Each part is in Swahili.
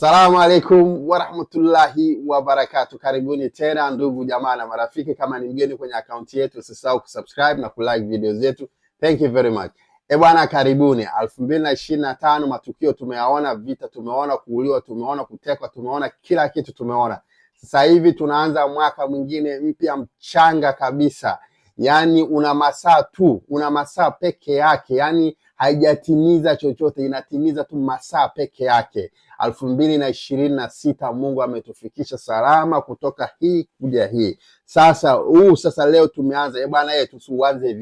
Assalamu alaikum warahmatullahi wabarakatuh. Karibuni tena ndugu jamaa na marafiki. Kama ni mgeni kwenye akaunti yetu, usisahau kusubscribe na kulike video zetu. Thank you very much. Bwana, karibuni. 2025 matukio tumeyaona, vita tumeona, kuuliwa tumeona, kutekwa tumeona, kila kitu tumeona. Sasa hivi tunaanza mwaka mwingine mpya mchanga kabisa. Yani una masaa peke yake, yani haijatimiza chochote, inatimiza tu masaa peke yake. 2026 Mungu ametufikisha salama kutoka hii kuja hii. Sasa leo tumeanza. Bwana, tusiuanze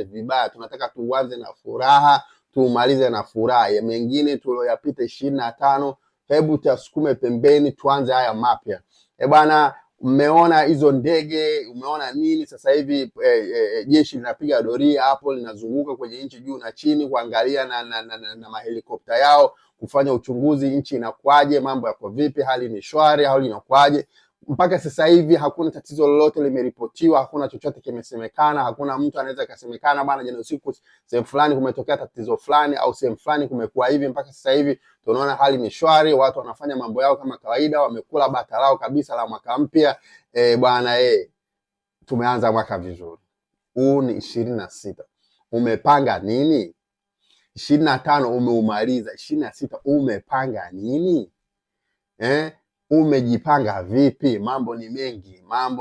vibaya, tunataka tuanze na furaha, tumalize na furaha. Mengine tulioyapita 25 hebu tusukume pembeni, tuanze haya mapya. Bwana, umeona hizo ndege, umeona nini sasa hivi? Jeshi linapiga doria hapo, linazunguka kwenye nchi juu na chini kuangalia na mahelikopta yao kufanya uchunguzi, nchi inakwaje, mambo yako vipi, hali ni shwari, hali inakwaje. Mpaka sasa hivi hakuna tatizo lolote limeripotiwa, hakuna chochote kimesemekana, hakuna mtu anaweza kasemekana bwana, jana usiku sehemu fulani kumetokea tatizo fulani au sehemu fulani kumekuwa hivi. Mpaka sasa hivi tunaona hali ni shwari, watu wanafanya mambo yao kama kawaida, wamekula bata lao kabisa la mwaka mpya. Bwana, tumeanza mwaka vizuri. Huu ni 26. Umepanga nini? 25 umeumaliza, 26 umepanga nini? Umejipanga vipi? Mambo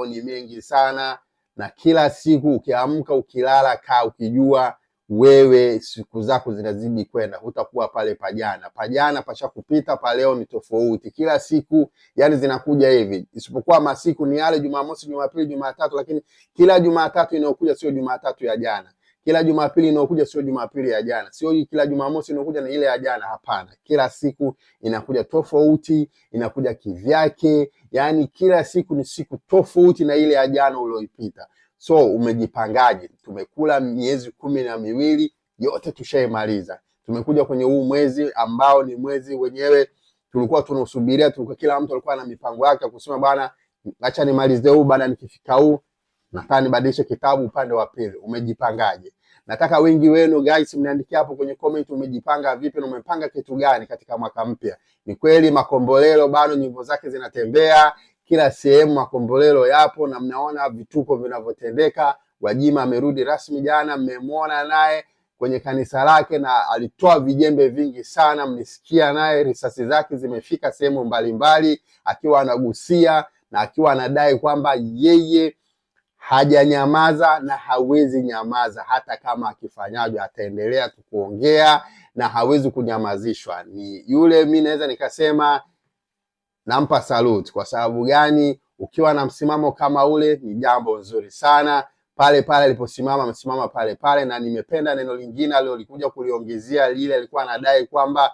ni mengi sana, na kila siku ukiamka, ukilala, kaa ukijua wewe siku zako zinazidi kwenda, hutakuwa pale pajana pashakupita, pa leo ni tofauti. Kila siku yani zinakuja hivi, isipokuwa masiku ni yale Jumamosi, Jumapili, Jumatatu, lakini kila Jumatatu inayokuja sio Jumatatu ya jana. Kila Jumapili inayokuja sio Jumapili ya jana. Sio kila Jumamosi inayokuja na ile ya jana, hapana. Kila siku inakuja tofauti, inakuja kivyake. Yani kila siku ni siku tofauti na ile ya jana ulioipita. So umejipangaje? Tumekula miezi 12 yote tushaimaliza. Tumekuja kwenye huu mwezi ambao ni mwezi wenyewe tulikuwa tunasubiria, kila mtu alikuwa na mipango yake kusema bwana, acha nimalize huu, baada nikifika huu nataka nibadilishe kitabu upande wa pili. Umejipangaje? Nataka wengi wenu guys mniandikia hapo kwenye comment, umejipanga vipi na umepanga kitu gani katika mwaka mpya. Ni kweli Makombolelo bado nyimbo zake zinatembea kila sehemu, Makombolelo yapo na mnaona vituko vinavyotendeka. Gwajima amerudi rasmi jana, mmemwona naye kwenye kanisa lake na alitoa vijembe vingi sana, mnisikia naye risasi zake zimefika sehemu mbalimbali, akiwa anagusia na akiwa anadai kwamba yeye hajanyamaza na hawezi nyamaza. Hata kama akifanyajwa ataendelea kuongea na hawezi kunyamazishwa. Ni yule, mimi naweza nikasema nampa salute. Kwa sababu gani? Ukiwa na msimamo kama ule ni jambo nzuri sana. Pale aliposimama, amesimama pale, na nimependa neno lingine alilolikuja kuliongezea lile, alikuwa anadai kwamba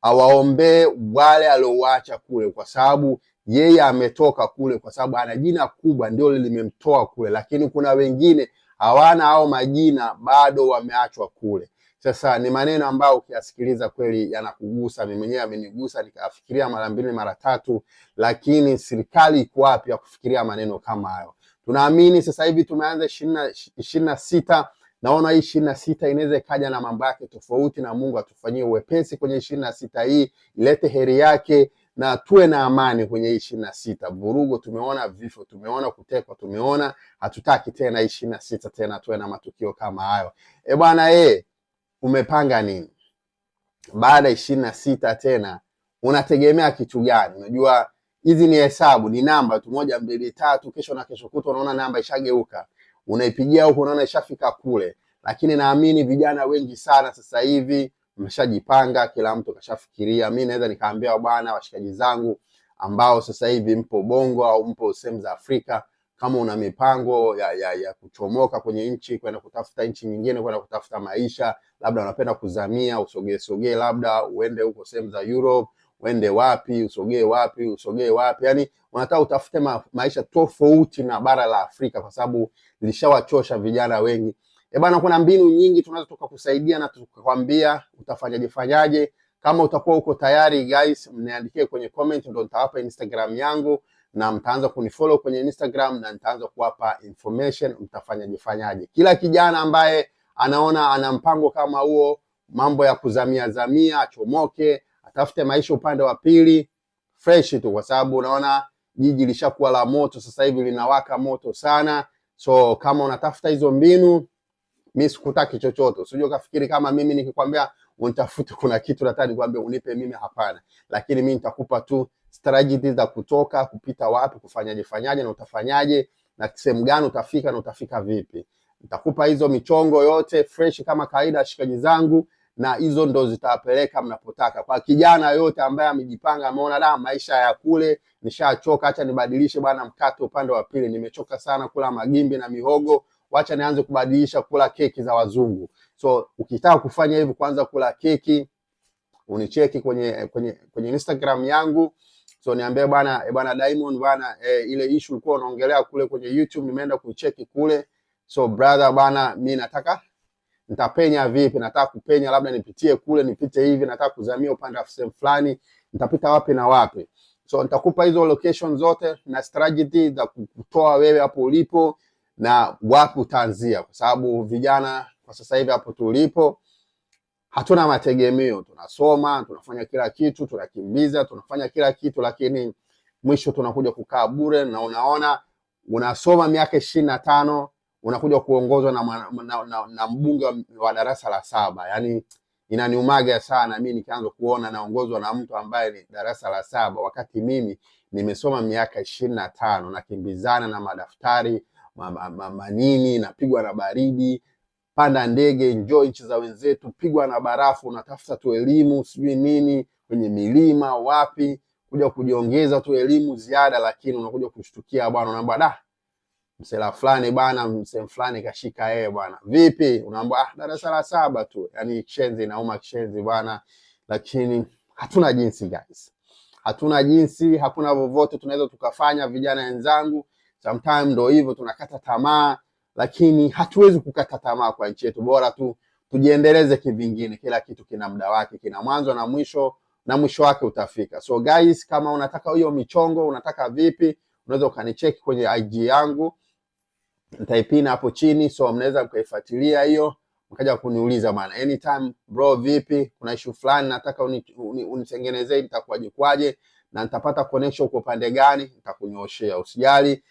awaombee wale aliowacha kule, kwa sababu yeye ametoka kule, kwa sababu ana jina kubwa ndio limemtoa kule, lakini kuna wengine hawana hao majina, bado wameachwa kule. Sasa ni maneno ambayo ukiyasikiliza kweli yanakugusa. Mimi mwenyewe amenigusa, nikafikiria mara 2 mara 3, lakini serikali iko wapi ya kufikiria maneno kama hayo? Tunaamini sasa hivi tumeanza 26. Naona hii 26 inaweza ikaja na mambo yake tofauti, na Mungu atufanyie uwepesi kwenye 26 hii, ilete heri yake na tuwe na amani kwenye 26. Vurugo tumeona, vifo tumeona, kutekwa tumeona, hatutaki tena 26 tena tuwe na matukio kama hayo. Bwana, umepanga nini baada 26 tena? Unategemea kitu gani? Unajua hizi ni hesabu, ni namba tu, 1 2 3, kesho na kesho kutwa unaona namba ishageuka, unaipigia huko unaona ishafika kule. Lakini naamini vijana wengi sana sasa hivi mmeshajipanga, kila mtu kashafikiria. Mimi naweza nikaambia bwana, washikaji zangu ambao sasa hivi mpo Bongo au mpo sehemu za Afrika, kama una mipango ya kuchomoka kwenye nchi kwenda kutafuta nchi nyingine, kwenda kutafuta maisha, labda unapenda kuzamia, usogee labda uende huko sehemu za Europe, uende wapi, usogee wapi, yani unataka utafute maisha tofauti na bara la Afrika, kwa sababu lishawachosha vijana wengi. Bana, kuna mbinu nyingi tunaweza tukakusaidia na tukakwambia utafanyaje. Kama utakuwa uko tayari guys, mniandikie kwenye comment, ndio nitawapa Instagram yangu na mtaanza kunifollow kwenye Instagram na nitaanza kuwapa information mtafanyaje. Kila kijana ambaye anaona ana mpango kama huo, mambo ya kuzamia achomoke, Tafute maisha upande wa pili fresh tu, kwa sababu unaona jiji lishakuwa la moto sasa hivi, linawaka moto sana. So kama unatafuta hizo mbinu, mimi sikutaki chochote. Usije ukafikiri kama mimi nikikwambia unitafute kuna kitu nataka nikwambie unipe mimi, hapana. Lakini mimi nitakupa tu strategies za kutoka, kupita wapi, kufanyaje na utafanyaje, na sehemu gani utafika na utafika vipi. Nitakupa hizo michongo yote fresh kama kawaida, shikaji zangu, na hizo ndo zitawapeleka mnapotaka. Kwa kijana yote ambaye amejipanga, ameona da maisha ya kule nishachoka, acha nibadilishe bwana mkate upande wa pili, nimechoka sana kula magimbi na mihogo, wacha nianze kubadilisha kula keki za wazungu. So ukitaka kufanya hivyo, kwanza kula keki, unicheki kwenye Instagram yangu. So niambie bwana Diamond bwana, ile issue ulikuwa unaongelea kule kwenye YouTube nimeenda kuicheki kule. So brother bwana, mimi nitapenya vipi? Nataka kupenya, labda nipitie kule, nipite hivi, nataka kuzamia upande wa sehemu fulani, nitapita wapi na wapi? So nitakupa hizo location zote na strategy za kutoa wewe hapo ulipo na wapi utaanzia, kwa sababu vijana kwa sasa hivi hapo tulipo hatuna mategemeo. Tunasoma, tunafanya kila kitu, tunakimbiza, tunafanya kila kitu, lakini mwisho tunakuja kukaa bure. Na unaona unasoma miaka 25 unakuja kuongozwa na mbunge wa darasa la 7. Yani inaniumaga sana mimi nikianza kuona naongozwa na mtu ambaye ni darasa la 7, wakati mimi nimesoma miaka 25, nakimbizana na madaftari manini, napigwa na baridi, panda ndege, enjoy nchi za wenzetu, pigwa na barafu, unatafuta tu elimu sijui nini kwenye milima wapi, kuja kujiongeza tu elimu ziada. Lakini unakuja kushtukia bwana, unaambia da msela fulani bwana, msem fulani kashika yeye bwana, vipi? Unaambia darasa la 7 tu. Yani kishenzi inauma kishenzi bwana, lakini hatuna jinsi guys, hatuna jinsi, hakuna vovote tunaweza tukafanya. Vijana wenzangu, sometimes ndo hivyo tunakata tamaa, lakini hatuwezi kukata tamaa kwa nchi yetu. Bora tu tujiendeleze kivingine. Kila kitu kina muda wake, kina mwanzo na mwisho, na mwisho wake utafika. So guys, kama unataka hiyo michongo, unataka vipi, unaweza ukanicheki kwenye IG yangu, nitaipina hapo chini. So mnaweza mkaifuatilia hiyo, mkaja kuniuliza bana anytime, bro vipi, kuna issue fulani nataka unitengenezee, nitakuaje kwaje na nitapata connection kwa upande gani, nitakunyoshea, usijali.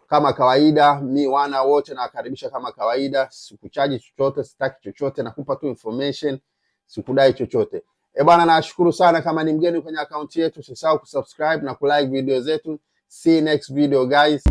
Kama kawaida mi wana wote nawakaribisha kama kawaida, sikuchaji chochote, sitaki chochote, nakupa tu information, sikudai chochote. Bwana, nashukuru sana. Kama ni mgeni kwenye account yetu, usisahau kusubscribe na kulike video zetu. See you next video guys.